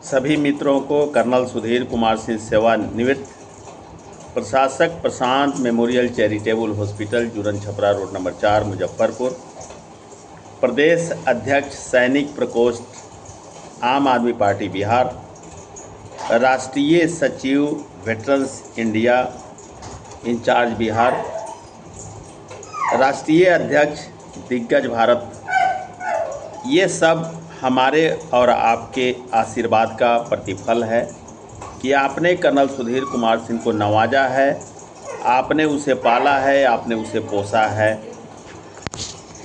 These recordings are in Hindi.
सभी मित्रों को कर्नल सुधीर कुमार सिंह सेवानिवृत्त प्रशासक प्रशांत memorial charitable hospital Juran Chhapra road number 4 Muzaffarpur, प्रदेश अध्यक्ष सैनिक प्रकोष्ठ आम आदमी पार्टी बिहार, राष्ट्रीय सचिव वेटरन्स इंडिया इंचार्ज बिहार, राष्ट्रीय अध्यक्ष दिग्गज भारत, ये सब हमारे और आपके आशीर्वाद का प्रतिफल है कि आपने कर्नल सुधीर कुमार सिंह को नवाजा है, आपने उसे पाला है, आपने उसे पोसा है।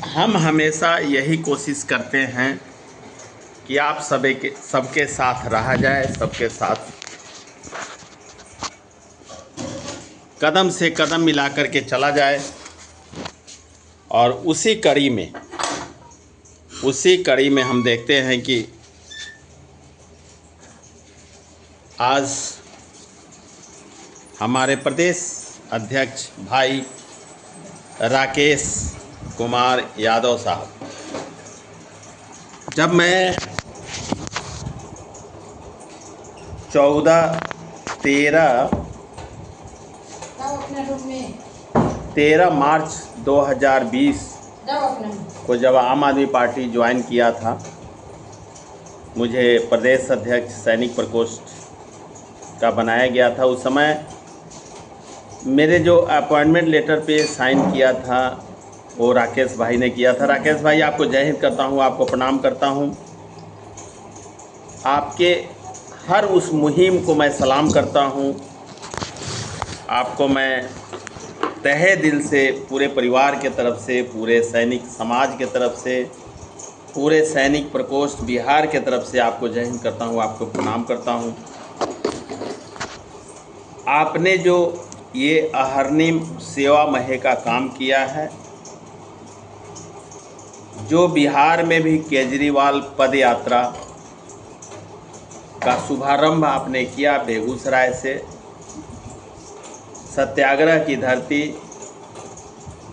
हम हमेशा यही कोशिश करते हैं कि आप सबके साथ रहा जाए, सबके साथ कदम से कदम मिला कर के चला जाए। और उसी कड़ी में हम देखते हैं कि आज हमारे प्रदेश अध्यक्ष भाई राकेश कुमार यादव साहब, जब मैं 13 मार्च 2020 को जब आम आदमी पार्टी ज्वाइन किया था, मुझे प्रदेश अध्यक्ष सैनिक प्रकोष्ठ का बनाया गया था। उस समय मेरे जो अपॉइंटमेंट लेटर पे साइन किया था वो राकेश भाई ने किया था। राकेश भाई, आपको जय हिंद करता हूँ, आपको प्रणाम करता हूँ। आपके हर उस मुहिम को मैं सलाम करता हूँ। आपको मैं तहे दिल से, पूरे परिवार के तरफ से, पूरे सैनिक समाज के तरफ से, पूरे सैनिक प्रकोष्ठ बिहार के तरफ से आपको जय हिंद करता हूँ, आपको प्रणाम करता हूँ। आपने जो ये अहर्निश सेवा महे का काम किया है, जो बिहार में भी केजरीवाल पद यात्रा का शुभारंभ आपने किया बेगूसराय से, सत्याग्रह की धरती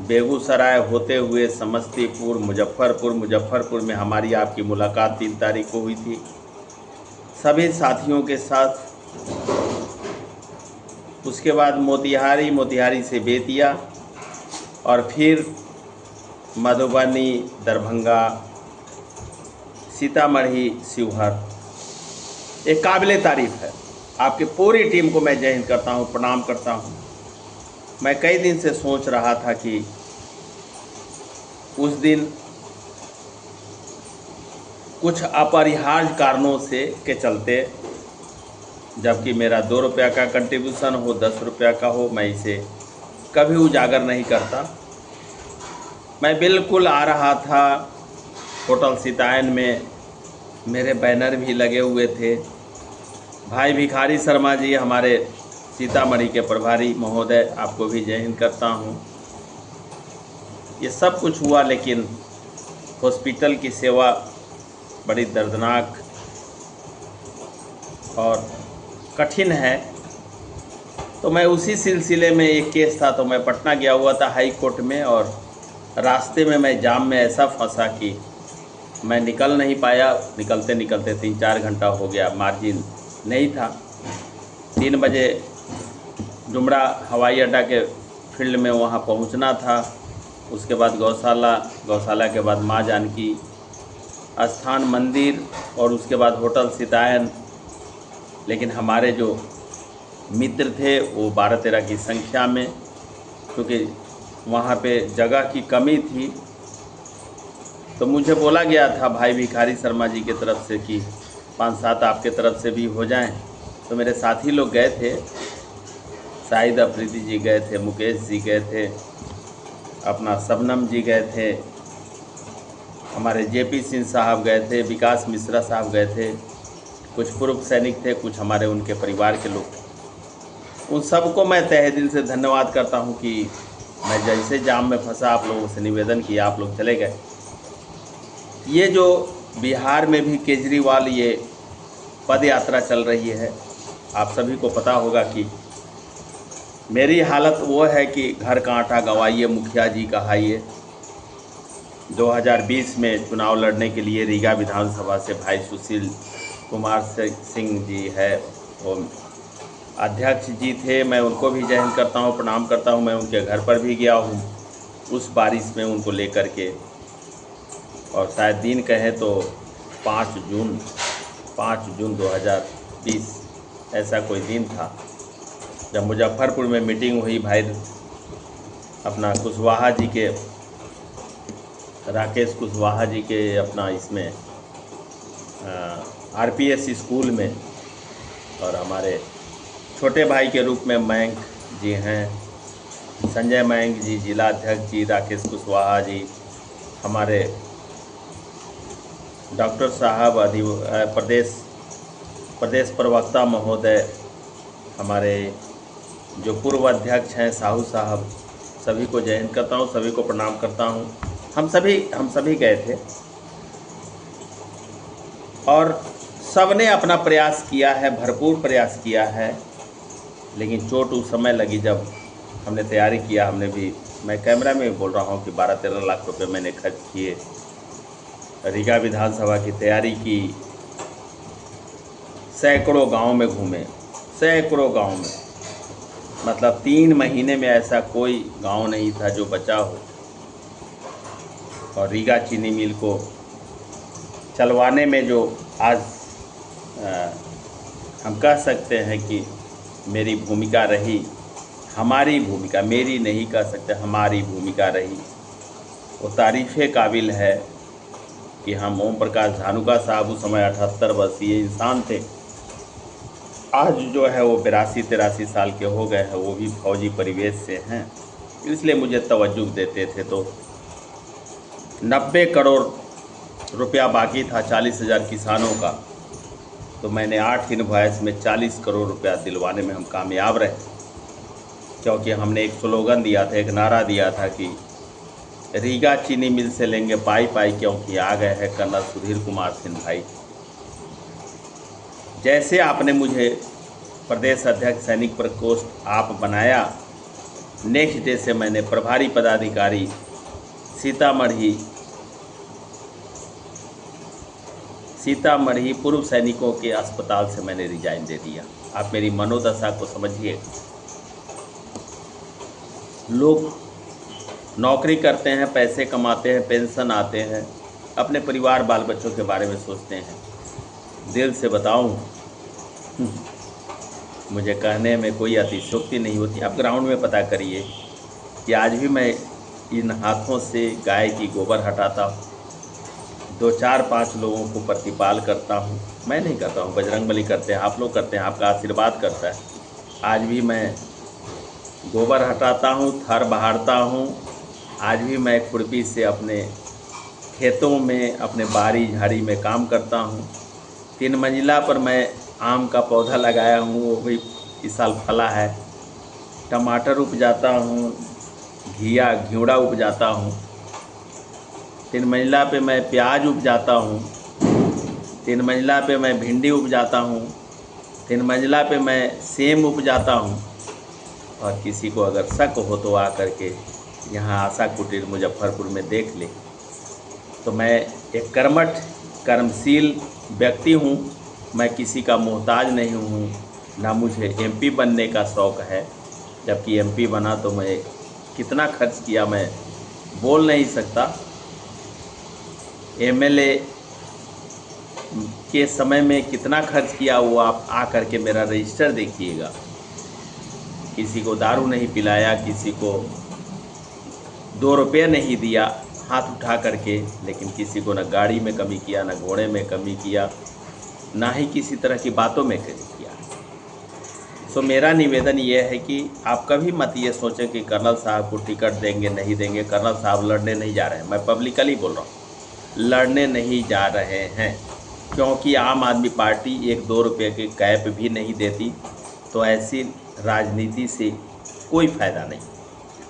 बेगूसराय होते हुए समस्तीपुर, मुजफ्फरपुर में हमारी आपकी मुलाकात 3 तारीख को हुई थी सभी साथियों के साथ। उसके बाद मोतिहारी से बेतिया और फिर मधुबनी, दरभंगा, सीतामढ़ी, शिवहर। एक काबिले तारीफ़ है। आपकी पूरी टीम को मैं जय हिंद करता हूँ, प्रणाम करता हूँ। मैं कई दिन से सोच रहा था कि उस दिन कुछ अपरिहार्य कारणों से के चलते, जबकि मेरा 2 रुपया का कंट्रीब्यूशन हो, 10 रुपया का हो, मैं इसे कभी उजागर नहीं करता। मैं बिल्कुल आ रहा था, होटल सीतायन में मेरे बैनर भी लगे हुए थे। भाई भिखारी शर्मा जी, हमारे सीतामढ़ी के प्रभारी महोदय, आपको भी जय हिंद करता हूँ। ये सब कुछ हुआ, लेकिन हॉस्पिटल की सेवा बड़ी दर्दनाक और कठिन है। तो मैं उसी सिलसिले में, एक केस था तो मैं पटना गया हुआ था हाई कोर्ट में, और रास्ते में मैं जाम में ऐसा फंसा कि मैं निकल नहीं पाया। निकलते 3-4 घंटा हो गया, मार्जिन नहीं था। 3 बजे डुमरा हवाई अड्डा के फील्ड में वहाँ पहुँचना था। उसके बाद गौशाला के बाद माँ जानकी स्थान मंदिर, और उसके बाद होटल सीतायन। लेकिन हमारे जो मित्र थे वो 12-13 की संख्या में, क्योंकि वहाँ पे जगह की कमी थी, तो मुझे बोला गया था भाई भिखारी शर्मा जी की तरफ से कि 5-7 आपके तरफ से भी हो जाएं। तो मेरे साथी लोग गए थे, शाहिद अफरीदी जी गए थे, मुकेश जी गए थे, अपना शबनम जी गए थे, हमारे जेपी सिंह साहब गए थे, विकास मिश्रा साहब गए थे, कुछ पूर्व सैनिक थे, कुछ हमारे उनके परिवार के लोग। उन सबको मैं तहे दिल से धन्यवाद करता हूं कि मैं जैसे जाम में फंसा, आप लोगों से निवेदन किया, आप लोग चले गए। ये जो बिहार में भी केजरीवाल ये पद यात्रा चल रही है, आप सभी को पता होगा कि मेरी हालत वो है कि घर का आटा गवाइए, मुखिया जी कहाइए। 2020 में चुनाव लड़ने के लिए रीगा विधानसभा से भाई सुशील कुमार सिंह जी है, वो अध्यक्ष जी थे। मैं उनको भी जय हिंद करता हूँ, प्रणाम करता हूँ। मैं उनके घर पर भी गया हूँ उस बारिश में उनको लेकर के, और शायद दिन कहें तो 5 जून 2020 ऐसा कोई दिन था, जब मुजफ्फरपुर में मीटिंग हुई भाई अपना कुशवाहा जी के, राकेश कुशवाहा जी के अपना इसमें आरपीएस स्कूल में, और हमारे छोटे भाई के रूप में मयंक जी हैं, संजय मयंक जी, जिला अध्यक्ष जी राकेश कुशवाहा जी, हमारे डॉक्टर साहब प्रदेश प्रवक्ता महोदय, हमारे जो पूर्व अध्यक्ष हैं साहू साहब, सभी को जय हिंद करता हूँ, सभी को प्रणाम करता हूँ। हम सभी गए थे और सब ने अपना प्रयास किया है, भरपूर प्रयास किया है, लेकिन चोट उस समय लगी जब हमने तैयारी किया। हमने भी, मैं कैमरा में बोल रहा हूँ कि 12-13 लाख रुपए मैंने खर्च किए, रीगा विधानसभा की तैयारी की, सैकड़ों गांव में घूमे, सैकड़ों गांव में, मतलब 3 महीने में ऐसा कोई गांव नहीं था जो बचा हो। और रीगा चीनी मिल को चलवाने में जो आज हम कह सकते हैं कि मेरी भूमिका रही, हमारी भूमिका, मेरी नहीं कह सकते, हमारी भूमिका रही, वो तारीफ़े काबिल है कि हम ओम प्रकाश धानुका साहब उस समय 78 वर्षीय इंसान थे, आज जो है वो 82-83 साल के हो गए हैं, वो भी फौजी परिवेश से हैं, इसलिए मुझे तवज्जो देते थे। तो 90 करोड़ रुपया बाकी था 40,000 किसानों का, तो मैंने 8 इनवॉइस में 40 करोड़ रुपया दिलवाने में हम कामयाब रहे, क्योंकि हमने एक स्लोगन दिया था, एक नारा दिया था कि रीगा चीनी मिल से लेंगे पाई पाई, क्योंकि आ गए हैं कर्नल सुधीर कुमार सिंह भाई। जैसे आपने मुझे प्रदेश अध्यक्ष सैनिक प्रकोष्ठ आप बनाया, नेक्स्ट डे से मैंने प्रभारी पदाधिकारी सीतामढ़ी पूर्व सैनिकों के अस्पताल से मैंने रिजाइन दे दिया। आप मेरी मनोदशा को समझिए। लोग नौकरी करते हैं, पैसे कमाते हैं, पेंशन आते हैं, अपने परिवार बाल बच्चों के बारे में सोचते हैं। दिल से बताऊं, मुझे कहने में कोई अतिशयोक्ति नहीं होती। आप ग्राउंड में पता करिए कि आज भी मैं इन हाथों से गाय की गोबर हटाता हूँ, 2-4-5 लोगों को प्रतिपाल करता हूँ। मैं नहीं करता हूँ, बजरंगबली करते हैं, आप लोग करते हैं, आपका आशीर्वाद करता है। आज भी मैं गोबर हटाता हूँ, थर बहारता हूँ। आज भी मैं खुरपी से अपने खेतों में, अपने बाड़ी झाड़ी में काम करता हूँ। 3 मंजिला पर मैं आम का पौधा लगाया हूँ, वो भी इस साल फला है। टमाटर उपजाता हूँ, घिउड़ा उपजाता हूँ। 3 मंजिला पे मैं प्याज उपजाता हूँ, 3 मंजिला पे मैं भिंडी उपजाता हूँ, 3 मंजिला पे मैं सेम उपजाता हूँ। और किसी को अगर शक हो तो आ करके यहाँ आशा कुटीर मुजफ्फरपुर में देख ले। तो मैं एक कर्मठ कर्मशील व्यक्ति हूँ, मैं किसी का मोहताज नहीं हूँ, ना मुझे एमपी बनने का शौक़ है। जबकि एमपी बना तो मैं कितना खर्च किया मैं बोल नहीं सकता। एमएलए के समय में कितना खर्च किया वो आप आ करके मेरा रजिस्टर देखिएगा। किसी को दारू नहीं पिलाया, किसी को 2 रुपये नहीं दिया हाथ उठा करके, लेकिन किसी को न गाड़ी में कमी किया, न घोड़े में कमी किया, ना ही किसी तरह की बातों में कमी किया। सो मेरा निवेदन ये है कि आप कभी मत ये सोचें कि कर्नल साहब को टिकट देंगे नहीं देंगे। कर्नल साहब लड़ने नहीं जा रहे हैं, मैं पब्लिकली बोल रहा हूँ, लड़ने नहीं जा रहे हैं, क्योंकि आम आदमी पार्टी 1-2 रुपये की कैप भी नहीं देती। तो ऐसी राजनीति से कोई फ़ायदा नहीं।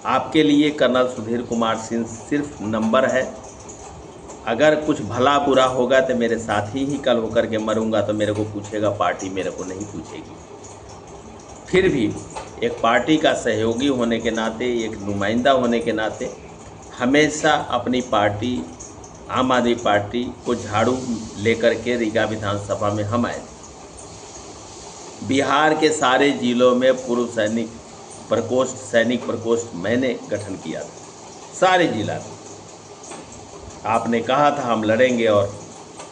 आपके लिए कर्नल सुधीर कुमार सिंह सिर्फ नंबर है। अगर कुछ भला बुरा होगा तो मेरे साथ ही कल होकर के मरूंगा तो मेरे को पूछेगा, पार्टी मेरे को नहीं पूछेगी। फिर भी एक पार्टी का सहयोगी होने के नाते, एक नुमाइंदा होने के नाते हमेशा अपनी पार्टी आम आदमी पार्टी को झाड़ू लेकर के रीगा विधानसभा में हम आए थे। बिहार के सारे जिलों में पूर्व सैनिक प्रकोष्ठ मैंने गठन किया था, सारे जिला में। आपने कहा था हम लड़ेंगे, और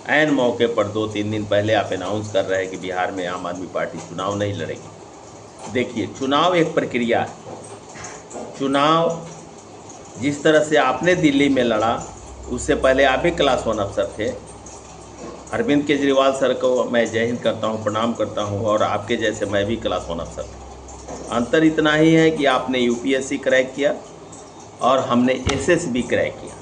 ऐन मौके पर 2-3 दिन पहले आप अनाउंस कर रहे हैं कि बिहार में आम आदमी पार्टी चुनाव नहीं लड़ेगी। देखिए, चुनाव एक प्रक्रिया है। चुनाव जिस तरह से आपने दिल्ली में लड़ा, उससे पहले आप भी क्लास 1 अफसर थे। अरविंद केजरीवाल सर को मैं जय हिंद करता हूँ, प्रणाम करता हूँ, और आपके जैसे मैं भी क्लास 1 अफसर था। अंतर इतना ही है कि आपने यूपीएससी क्रैक किया और हमने एसएसबी क्रैक किया।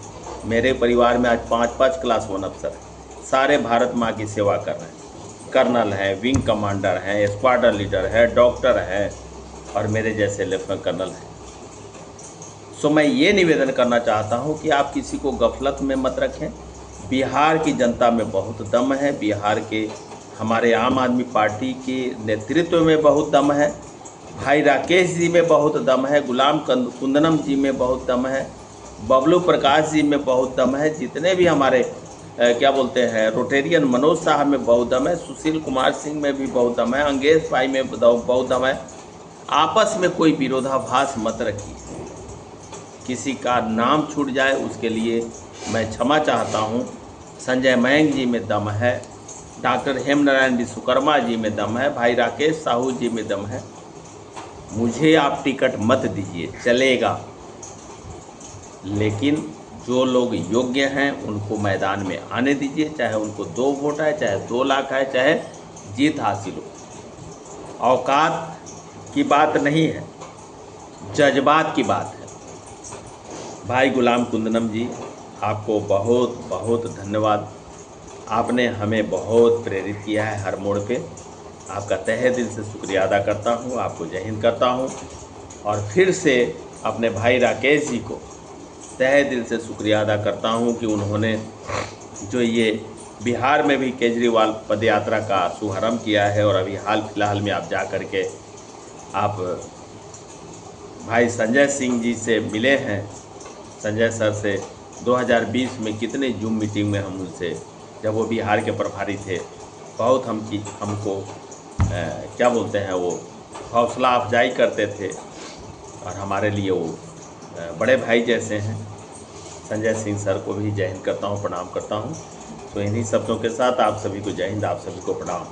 मेरे परिवार में आज 5-5 क्लास 1 अफसर हैं, सारे भारत माँ की सेवा कर रहे हैं। कर्नल हैं, विंग कमांडर हैं, स्क्वाड्रन लीडर है, डॉक्टर हैं, और मेरे जैसे लेफ्टिनेंट कर्नल हैं। सो मैं ये निवेदन करना चाहता हूँ कि आप किसी को गफलत में मत रखें। बिहार की जनता में बहुत दम है, बिहार के हमारे आम आदमी पार्टी के नेतृत्व में बहुत दम है, भाई राकेश जी में बहुत दम है, गुलाम कुंदनम जी में बहुत दम है, बबलू प्रकाश जी में बहुत दम है, जितने भी हमारे क्या बोलते हैं रोटेरियन मनोज साहब में बहुत दम है, सुशील कुमार सिंह में भी बहुत दम है, अंगेश भाई में बहुत दम है। आपस में कोई विरोधाभास मत रखिए। किसी का नाम छूट जाए उसके लिए मैं क्षमा चाहता हूँ। संजय मयंक जी में दम है, डॉक्टर हेमनारायण विश्वकर्मा जी में दम है, भाई राकेश साहू जी में दम है। मुझे आप टिकट मत दीजिए, चलेगा, लेकिन जो लोग योग्य हैं उनको मैदान में आने दीजिए, चाहे उनको 2 वोट है, चाहे 2 लाख है, चाहे जीत हासिल हो। औकात की बात नहीं है, जज्बात की बात है। भाई गुलाम कुंदनम जी, आपको बहुत बहुत धन्यवाद। आपने हमें बहुत प्रेरित किया है हर मोड़ पे। आपका तहे दिल से शुक्रिया अदा करता हूँ, आपको जय हिंद करता हूँ, और फिर से अपने भाई राकेश जी को तहे दिल से शुक्रिया अदा करता हूँ कि उन्होंने जो ये बिहार में भी केजरीवाल पदयात्रा का शुभारंभ किया है, और अभी हाल फिलहाल में आप जा कर के आप भाई संजय सिंह जी से मिले हैं। संजय सर से 2020 में कितने जूम मीटिंग में हम उनसे, जब वो बिहार के प्रभारी थे, बहुत हमको क्या बोलते हैं वो हौसला अफजाई करते थे, और हमारे लिए वो बड़े भाई जैसे हैं। संजय सिंह सर को भी जय हिंद करता हूँ, प्रणाम करता हूँ। तो इन्हीं शब्दों के साथ आप सभी को जय हिंद, आप सभी को प्रणाम।